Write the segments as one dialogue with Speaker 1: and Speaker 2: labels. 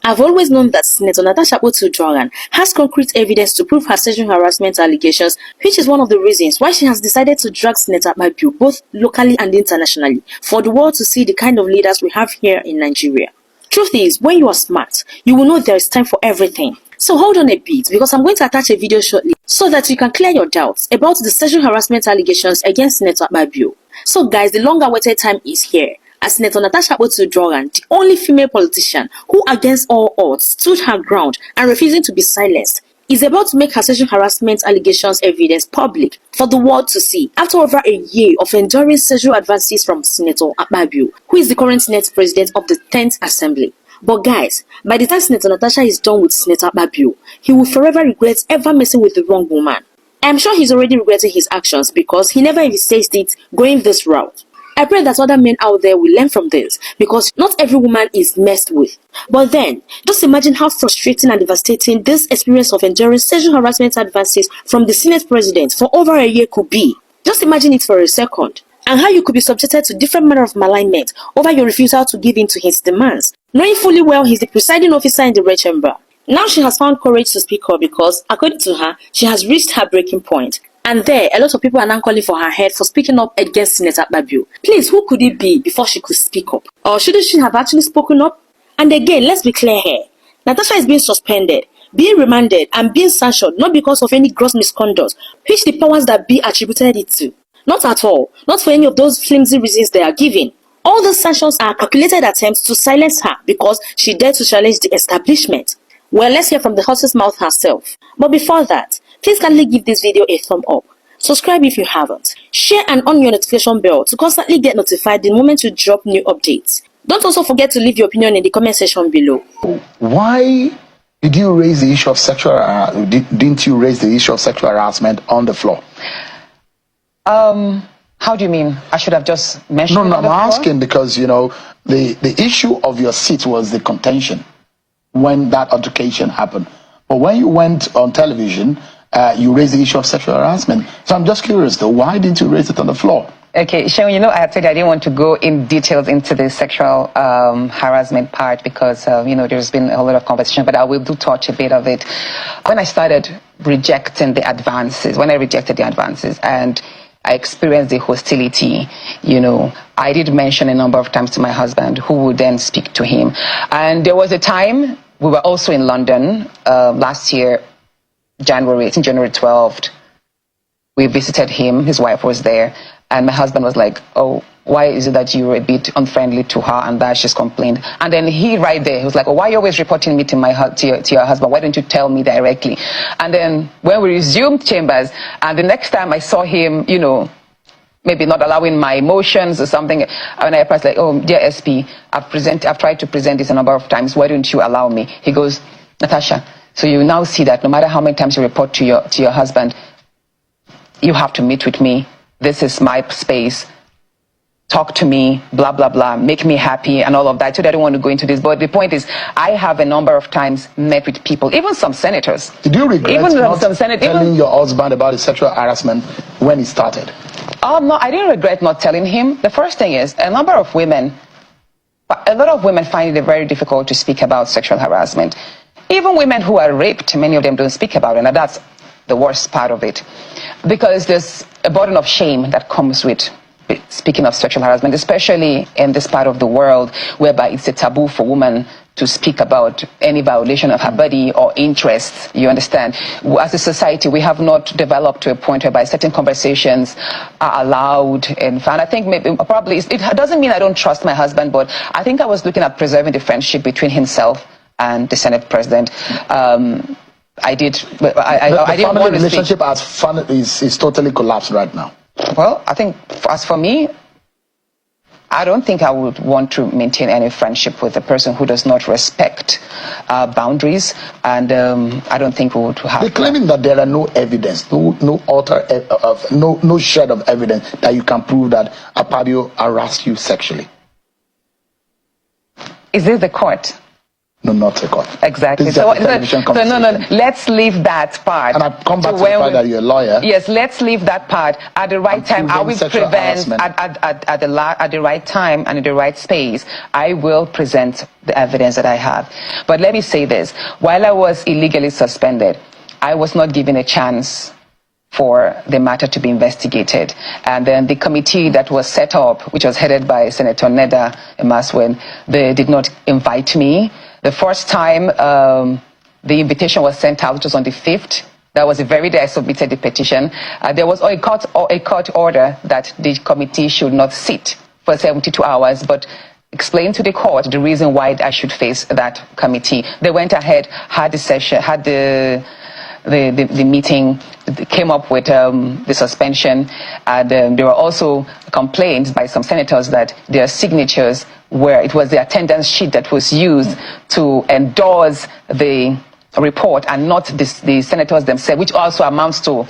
Speaker 1: I've always known that Senator Natasha Akpabio has concrete evidence to prove her sexual harassment allegations, which is one of the reasons why she has decided to drag Senator Akpabio both locally and internationally for the world to see the kind of leaders we have here in Nigeria. Truth is, when you are smart, you will know there is time for everything. So hold on a bit, because I'm going to attach a video shortly so that you can clear your doubts about the sexual harassment allegations against Senator Akpabio. So guys, the long-awaited time is here, as Senator Natasha Akpabio, the only female politician who against all odds stood her ground and refusing to be silenced, is about to make her sexual harassment allegations evidence public for the world to see after over a year of enduring sexual advances from Senator Akpabio, who is the current Senate President of the 10th Assembly. But guys, by the time Senator Natasha is done with Senator Akpabio, he will forever regret ever messing with the wrong woman. I'm sure he's already regretting his actions because he never envisaged it going this route. I pray that other men out there will learn from this, because not every woman is messed with. But then, just imagine how frustrating and devastating this experience of enduring sexual harassment advances from the Senate President for over a year could be. Just imagine it for a second. And how you could be subjected to different manner of malignment over your refusal to give in to his demands, knowing fully well he's the presiding officer in the red chamber. Now she has found courage to speak up because, according to her, she has reached her breaking point. And there, a lot of people are now calling for her head for speaking up against Senator Akpabio. Please, who could it be before she could speak up? Or shouldn't she have actually spoken up? And again, let's be clear here. Natasha is being suspended, being remanded, and being sanctioned not because of any gross misconduct, which the powers that be attributed it to. Not at all. Not for any of those flimsy reasons they are giving. All those sanctions are calculated attempts to silence her because she dared to challenge the establishment. Well, let's hear from the horse's mouth herself. But before that, please kindly give this video a thumb up. Subscribe if you haven't. Share and on your notification bell to constantly get notified the moment we drop new updates. Don't also forget to leave your opinion in the comment section below.
Speaker 2: Why did you raise the issue of sexual didn't you raise the issue of sexual harassment on the floor?
Speaker 3: How do you mean? I should have just mentioned
Speaker 2: No, I'm asking because, you know, the issue of your seat was the contention when that altercation happened. But when you went on television, you raised the issue of sexual harassment. So I'm just curious, though, why didn't you raise it on the floor?
Speaker 3: Okay, Sean, you know, I had said I didn't want to go in details into the sexual harassment part because, you know, there's been a lot of conversation, but I will do touch a bit of it. When I started rejecting the advances, and I experienced the hostility, you know, I did mention a number of times to my husband, who would then speak to him. And there was a time, we were also in London last year, January 12th. We visited him, his wife was there, and my husband was like, oh, why is it that you're a bit unfriendly to her and that she's complained? And then he right there, he was like, oh, why are you always reporting me to your husband? Why don't you tell me directly? And then when we resumed chambers, and the next time I saw him, you know, maybe not allowing my emotions or something, and I was like, oh, dear SP, I've tried to present this a number of times. Why don't you allow me? He goes, Natasha, so you now see that no matter how many times you report to your husband, you have to meet with me. This is my space. Talk to me, blah, blah, blah, make me happy and all of that. So I don't want to go into this. But the point is, I have a number of times met with people, even some senators.
Speaker 2: Did you regret telling your husband about the sexual harassment when it started?
Speaker 3: No, I didn't regret not telling him. The first thing is, a lot of women find it very difficult to speak about sexual harassment. Even women who are raped, many of them don't speak about it. And that's the worst part of it. Because there's a burden of shame that comes with speaking of sexual harassment, especially in this part of the world whereby it's a taboo for women to speak about any violation of her body or interests. You understand? As a society, we have not developed to a point whereby certain conversations are allowed. And I think maybe probably it doesn't mean I don't trust my husband, but I think I was looking at preserving the friendship between himself and the Senate President. I didn't want
Speaker 2: the relationship is totally collapsed right now.
Speaker 3: Well, I think as for me, I don't think I would want to maintain any friendship with a person who does not respect boundaries, and I don't think we would have.
Speaker 2: They're claiming that there are no evidence, no shred of evidence that you can prove that Akpabio harassed you sexually.
Speaker 3: Is this the court?
Speaker 2: No, not a court.
Speaker 3: Exactly.
Speaker 2: This is
Speaker 3: So,
Speaker 2: just a television conversation.
Speaker 3: let's leave that part.
Speaker 2: And I've come back to the fact that you're a lawyer.
Speaker 3: Yes, let's leave that part. At the right time, I will prevent
Speaker 2: harassment.
Speaker 3: at the right time and in the right space, I will present the evidence that I have. But let me say this. While I was illegally suspended, I was not given a chance for the matter to be investigated. And then the committee that was set up, which was headed by Senator Neda Emaswen, they did not invite me. The first time the invitation was sent out, which was on the 5th, that was the very day I submitted the petition. There was a court order that the committee should not sit for 72 hours, but explain to the court the reason why I should face that committee. They went ahead, had the session, had the meeting, came up with the suspension, and there were also complaints by some senators that their signatures it was the attendance sheet that was used to endorse the report and not the senators themselves, which also amounts to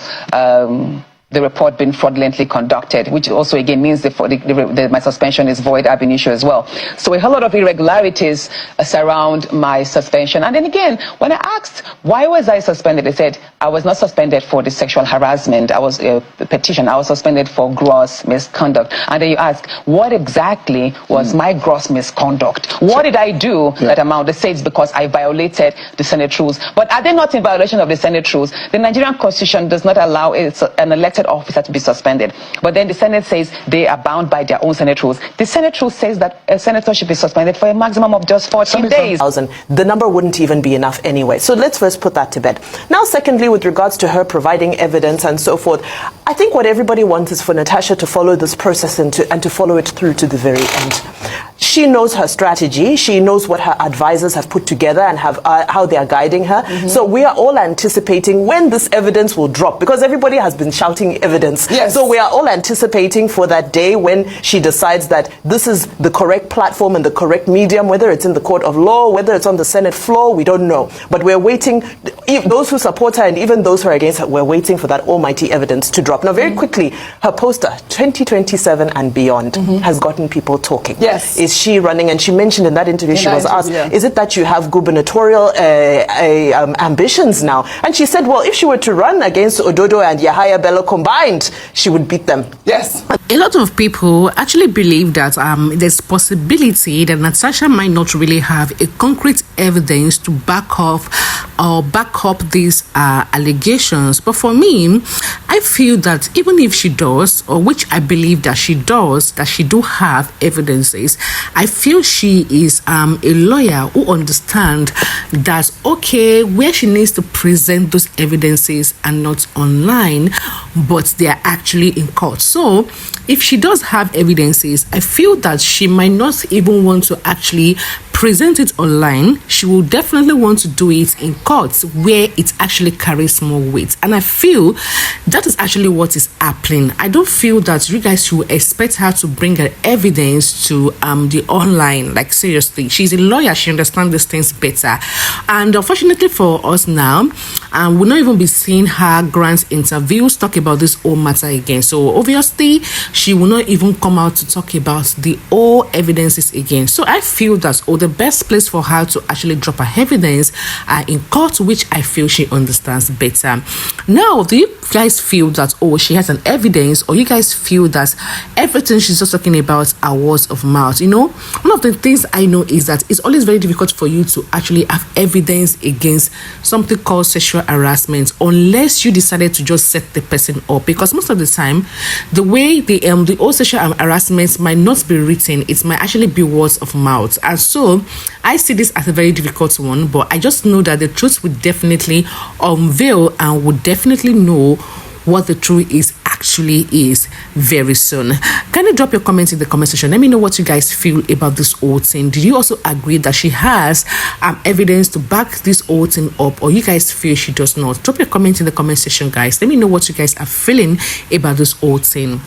Speaker 3: the report being fraudulently conducted, which also again means my suspension is void ab initio as well. So a whole lot of irregularities surround my suspension. And then again, when I asked why was I suspended, they said I was not suspended for the sexual harassment. I was I was suspended for gross misconduct. And then you ask, what exactly was my gross misconduct? What did I do that amount? They say it's because I violated the Senate rules. But are they not in violation of the Senate rules? The Nigerian Constitution does not allow an elected officer to be suspended. But then the Senate says they are bound by their own Senate rules. The Senate rule says that a senator should be suspended for a maximum of just 14 days.
Speaker 4: The number wouldn't even be enough anyway. So let's first put that to bed. Now, secondly, with regards to her providing evidence and so forth, I think what everybody wants is for Natasha to follow this process and to follow it through to the very end. She knows her strategy. She knows what her advisors have put together and how they are guiding her. So we are all anticipating when this evidence will drop, because everybody has been shouting evidence.
Speaker 5: Yes.
Speaker 4: So we are all anticipating for that day when she decides that this is the correct platform and the correct medium, whether it's in the court of law, whether it's on the Senate floor, we don't know. But we're waiting. Those who support her and even those who are against her, we're waiting for that almighty evidence to drop. Now, very quickly, her poster, 2027 and beyond, has gotten people talking.
Speaker 5: Yes.
Speaker 4: Is she running? And she mentioned in that interview, she was asked, is it that you have gubernatorial ambitions now? And she said, well, if she were to run against Ododo and Yahaya Bello combined, she would beat them.
Speaker 5: Yes.
Speaker 6: A lot of people actually believe that there's possibility that Natasha might not really have a concrete evidence to back up these allegations. But for me, I feel that even if she does, or which I believe that she does, that she do have evidences, I feel she is a lawyer who understands that, okay, where she needs to present those evidences are not online, but they are actually in court. So if she does have evidences, I feel that she might not even want to actually present it online. She will definitely want to do it in court where it actually carries more weight. And I feel that is actually what is happening. I don't feel that you guys should expect her to bring her evidence to the online. Like, seriously, she's a lawyer. She understands these things better. And unfortunately for us now, we'll not even be seeing her grant interviews talk about this whole matter again. So obviously, she will not even come out to talk about the all evidences again. So I feel that the best place for her to actually drop her evidence in court, which I feel she understands better. Now, do you guys feel that, she has an evidence, or you guys feel that everything she's just talking about are words of mouth? You know, one of the things I know is that it's always very difficult for you to actually have evidence against something called sexual harassment unless you decided to just set the person up, because most of the time the way the all sexual harassment might not be written, it might actually be words of mouth. And so I see this as a very difficult one, but I just know that the truth will definitely unveil and would definitely know what the truth actually is very soon. Can you drop your comments in the comment section? Let me know what you guys feel about this whole thing. Did you also agree that she has evidence to back this whole thing up, or you guys feel she does not? Drop your comments in the comment section, guys. Let me know what you guys are feeling about this whole thing.